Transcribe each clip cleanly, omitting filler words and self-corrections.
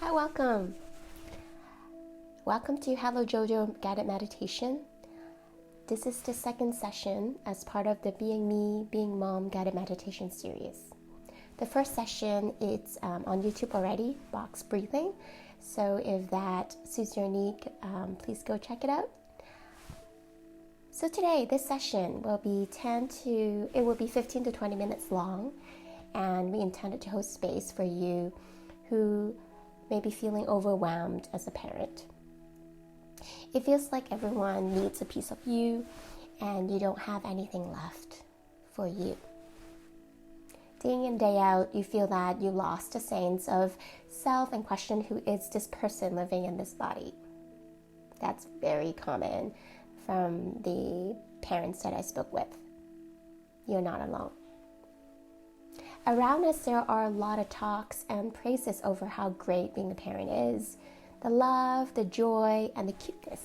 Hi, welcome. Welcome to Hello Jojo Guided Meditation. This is the second session as part of the Being Me, Being Mom Guided Meditation series. The first session is on YouTube already, box breathing. So if that suits your need, please go check it out. So today, this session will be 15 to 20 minutes long, and we intended to hold space for you who may be feeling overwhelmed as a parent. It feels like everyone needs a piece of you and you don't have anything left for you. Day in and day out, you feel that you lost a sense of self and question who is this person living in this body. That's very common from the parents that I spoke with. You're not alone. Around us, there are a lot of talks and praises over how great being a parent is. The love, the joy, and the cuteness.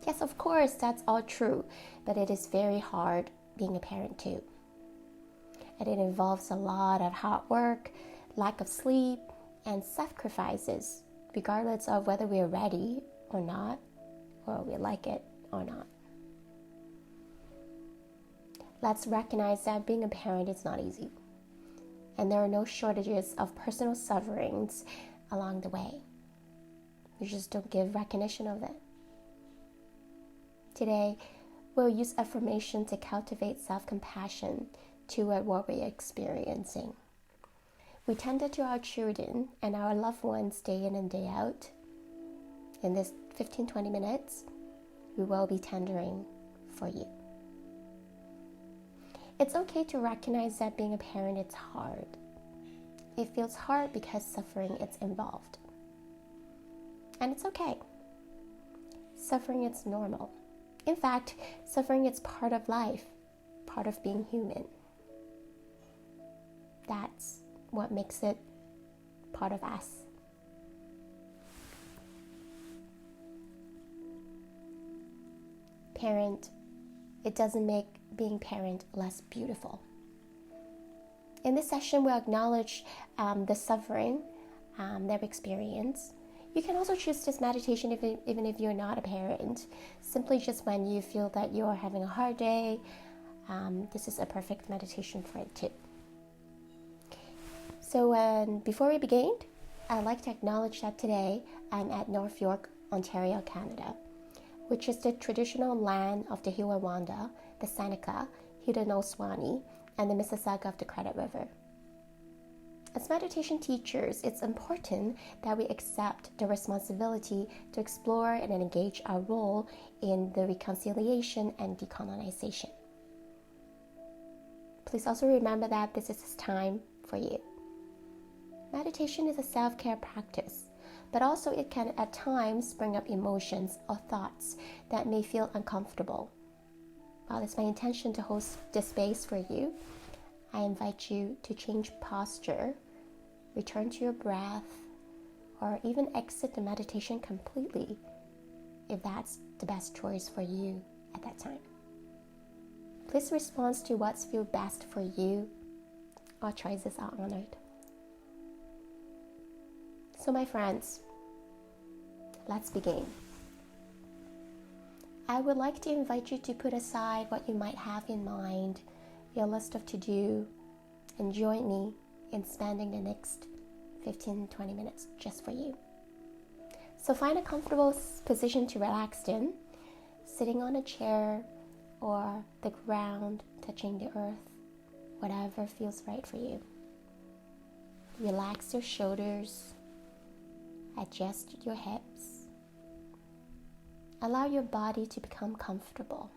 Yes, of course, that's all true, but it is very hard being a parent too. And it involves a lot of hard work, lack of sleep, and sacrifices, regardless of whether we are ready or not, or we like it or not. Let's recognize that being a parent is not easy. And there are no shortages of personal sufferings along the way. We just don't give recognition of it. Today, we'll use affirmation to cultivate self-compassion toward what we're experiencing. We tend to our children and our loved ones day in and day out. In this 15-20 minutes, we will be tendering for you. It's okay to recognize that being a parent is hard. It feels hard because suffering is involved. And it's okay. Suffering is normal. In fact, suffering is part of life, part of being human. That's what makes it part of us. Parent, it doesn't make being parent less beautiful. In this session, we'll acknowledge the suffering that we experience. You can also choose this meditation even if you're not a parent. Simply just when you feel that you are having a hard day, this is a perfect meditation for it too. So before we begin, I'd like to acknowledge that today I'm at North York, Ontario, Canada, which is the traditional land of the Hiawatha, the Seneca, Haudenosaunee, and the Mississauga of the Credit River. As meditation teachers, it's important that we accept the responsibility to explore and engage our role in the reconciliation and decolonization. Please also remember that this is time for you. Meditation is a self-care practice, but also it can at times bring up emotions or thoughts that may feel uncomfortable. While it's my intention to host this space for you, I invite you to change posture, return to your breath, or even exit the meditation completely if that's the best choice for you at that time. Please respond to what feels best for you. All choices are honored. So my friends, let's begin. I would like to invite you to put aside what you might have in mind, your list of to-do, and join me in spending the next 15-20 minutes just for you. So find a comfortable position to relax in, sitting on a chair or the ground, touching the earth, whatever feels right for you. Relax your shoulders, adjust your hips. Allow your body to become comfortable.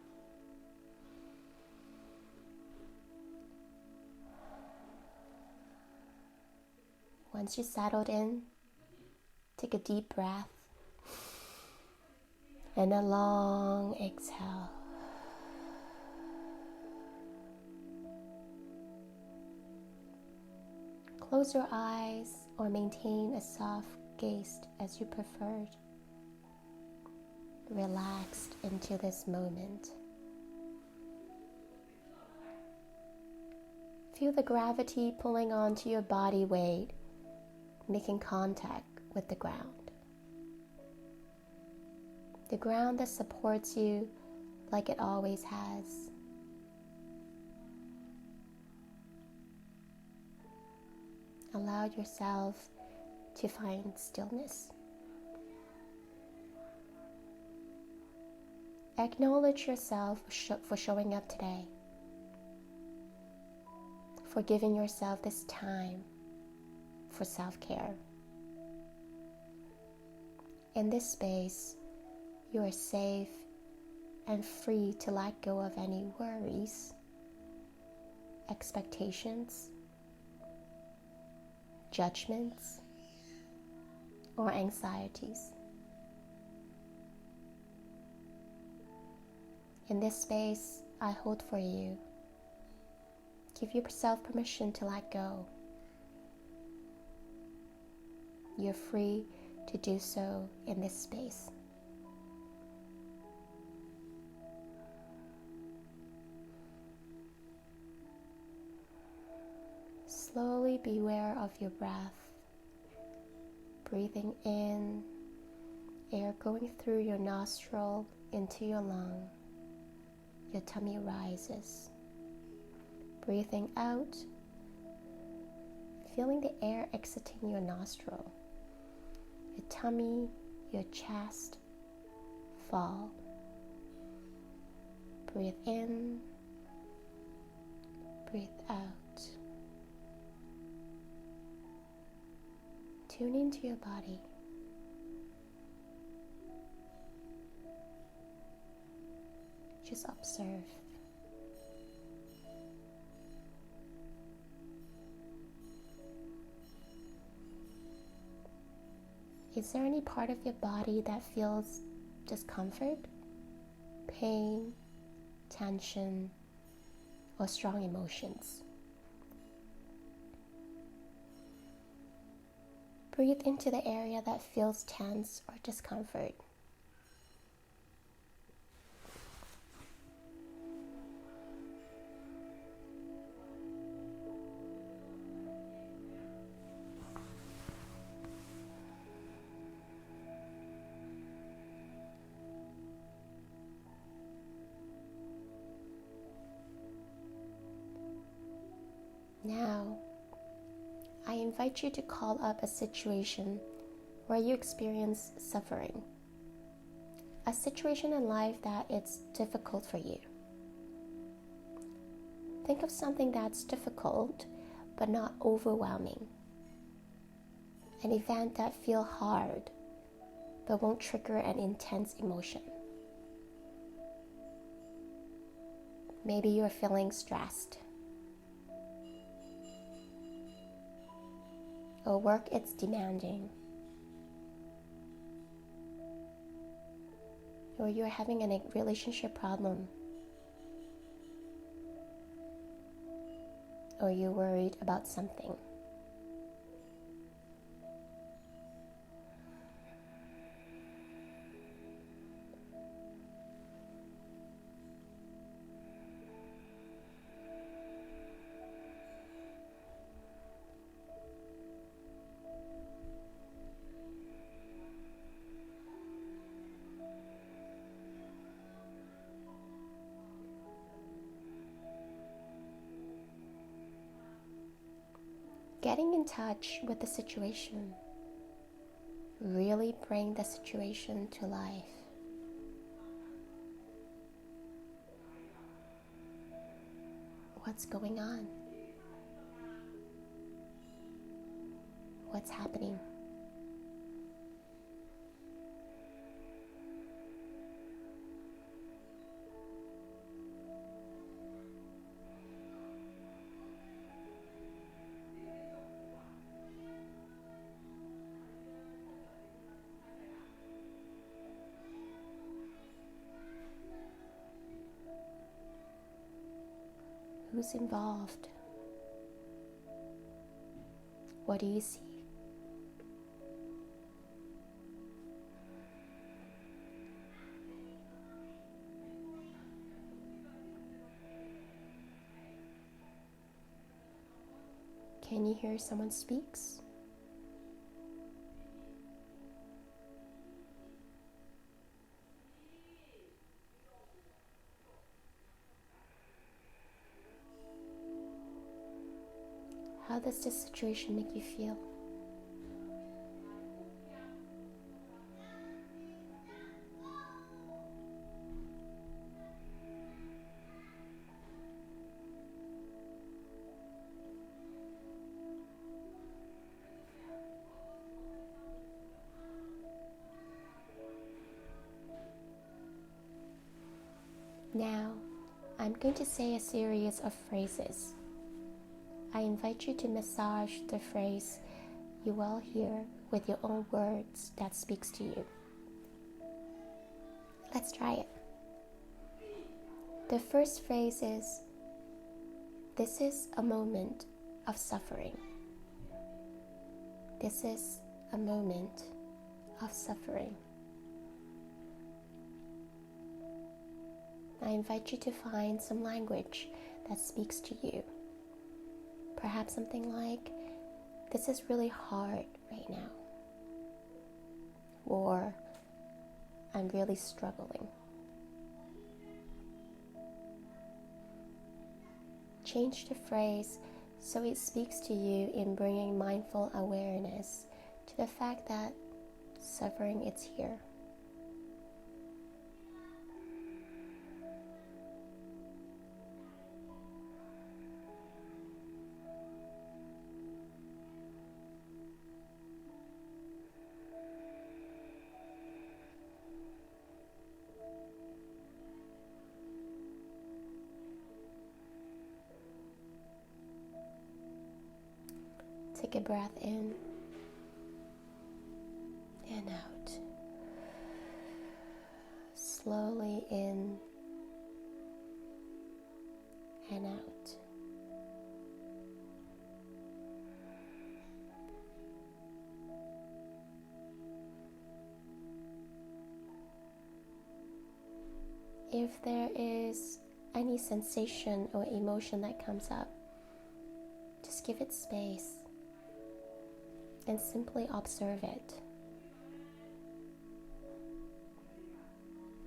Once you're settled in, take a deep breath and a long exhale. Close your eyes or maintain a soft gaze as you preferred. Relaxed into this moment. Feel the gravity pulling onto your body weight making contact with the ground. The ground that supports you like it always has. Allow yourself to find stillness. Acknowledge yourself for showing up today, for giving yourself this time for self-care. In this space, you are safe and free to let go of any worries, expectations, judgments, or anxieties. In this space, I hold for you. Give yourself permission to let go. You're free to do so in this space. Slowly be aware of your breath. Breathing in, air going through your nostril into your lung. Your tummy rises. Breathing out, feeling the air exiting your nostril. Your tummy, your chest fall. Breathe in, breathe out. Tune into your body. Just observe. Is there any part of your body that feels discomfort, pain, tension, or strong emotions? Breathe into the area that feels tense or discomfort. Now, I invite you to call up a situation where you experience suffering. A situation in life that it's difficult for you. Think of something that's difficult but not overwhelming. An event that feels hard but won't trigger an intense emotion. Maybe you're feeling stressed. Or work it's demanding. Or you're having a relationship problem. Or you're worried about something. Getting in touch with the situation. Really bring the situation to life. What's going on? What's happening? Who's involved? What do you see? Can you hear someone speaks? How does this situation make you feel? Now, I'm going to say a series of phrases. I invite you to massage the phrase you will hear with your own words that speaks to you. Let's try it. The first phrase is, this is a moment of suffering. This is a moment of suffering. I invite you to find some language that speaks to you. Perhaps something like, this is really hard right now. Or, I'm really struggling. Change the phrase so it speaks to you in bringing mindful awareness to the fact that suffering is here. Take a breath in and out. Slowly in and out. If there is any sensation or emotion that comes up, just give it space and simply observe it.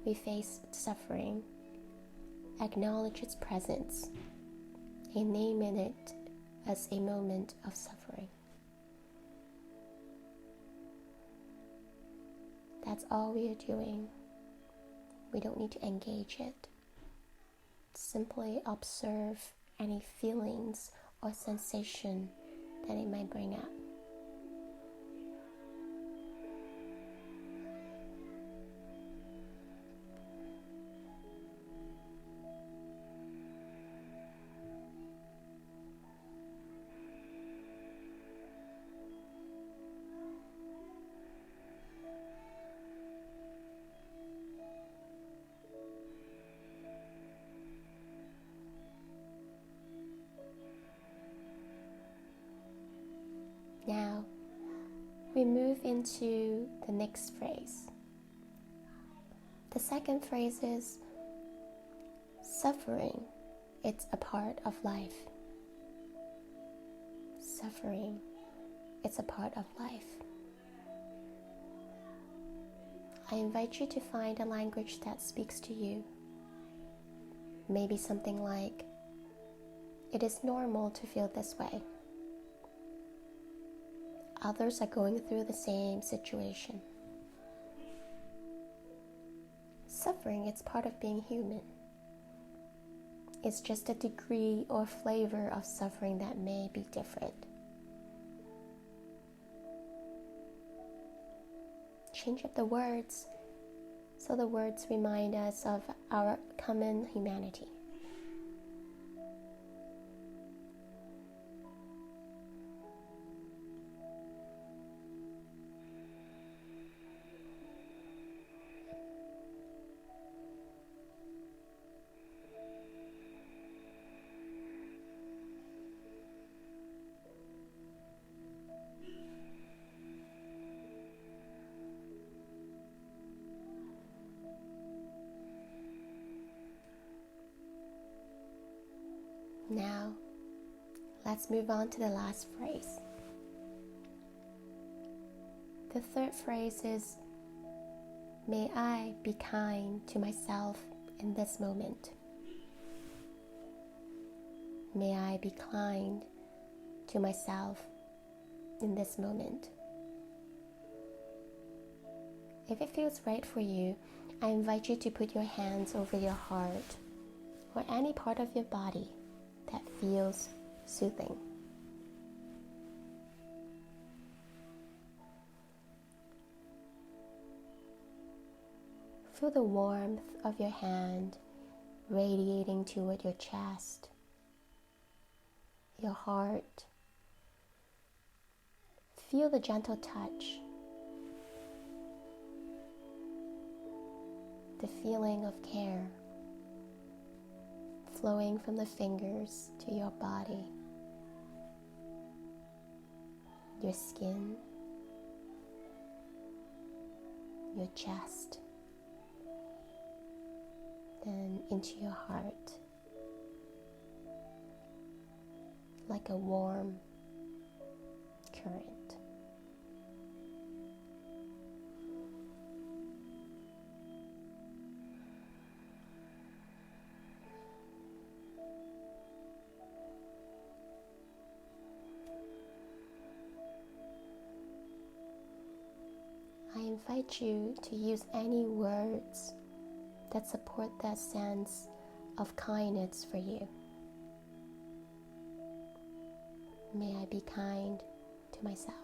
We face suffering, acknowledge its presence, and name it as a moment of suffering. That's all we are doing. We don't need to engage it. Simply observe any feelings or sensation that it might bring up. Now, we move into the next phrase. The second phrase is, suffering, it's a part of life. Suffering, it's a part of life. I invite you to find a language that speaks to you. Maybe something like, it is normal to feel this way. Others are going through the same situation. Suffering is part of being human. It's just a degree or flavor of suffering that may be different. Change up the words so the words remind us of our common humanity. Now, let's move on to the last phrase. The third phrase is, may I be kind to myself in this moment. May I be kind to myself in this moment. If it feels right for you, I invite you to put your hands over your heart or any part of your body that feels soothing. Feel the warmth of your hand radiating toward your chest, your heart. Feel the gentle touch, the feeling of care flowing from the fingers to your body, your skin, your chest, then into your heart, like a warm current. I invite you to use any words that support that sense of kindness for you. May I be kind to myself.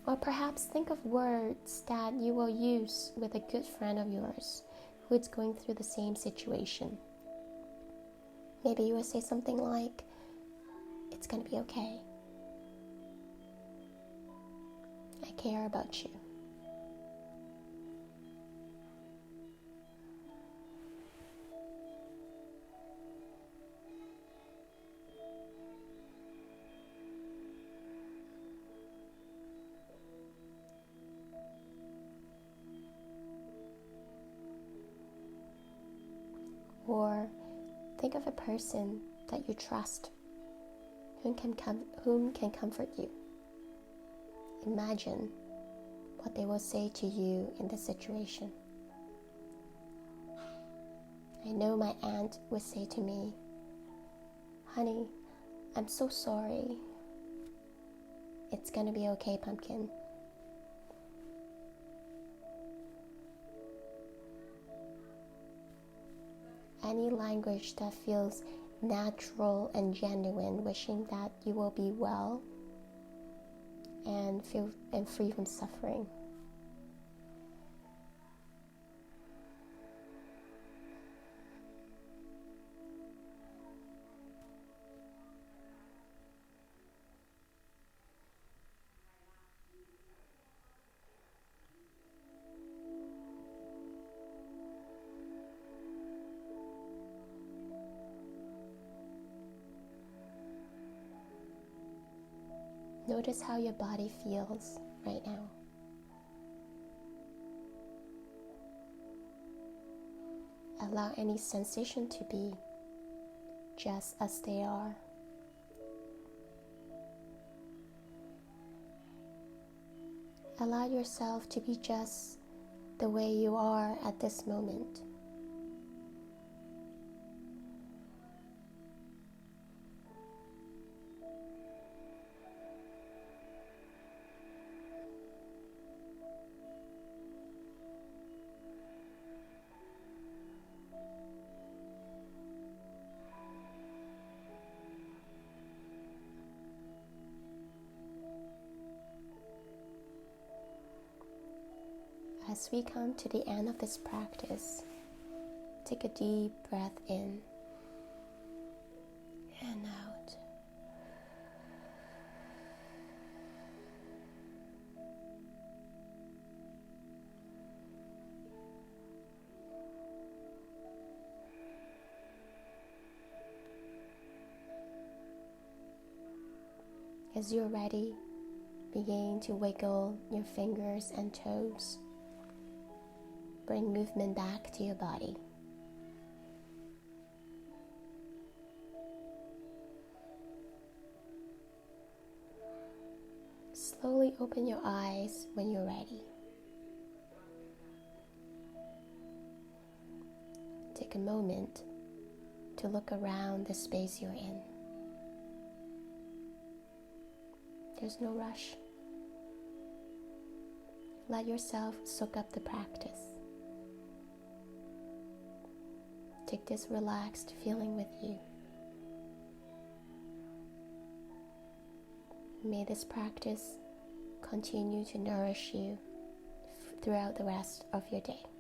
Or perhaps think of words that you will use with a good friend of yours who is going through the same situation. Maybe you will say something like, "It's going to be okay. I care about you." Or think of a person that you trust whom can comfort you. Imagine what they will say to you in this situation. I know my aunt would say to me, "Honey, I'm so sorry. It's gonna be okay, pumpkin." Any language that feels natural and genuine, wishing that you will be well and free from suffering. Notice how your body feels right now. Allow any sensation to be just as they are. Allow yourself to be just the way you are at this moment. As we come to the end of this practice, take a deep breath in and out. As you're ready, begin to wiggle your fingers and toes. Bring movement back to your body. slowly open your eyes when you're ready. Take a moment to look around the space you're in. There's no rush. Let yourself soak up the practice. Take this relaxed feeling with you. May this practice continue to nourish you throughout the rest of your day.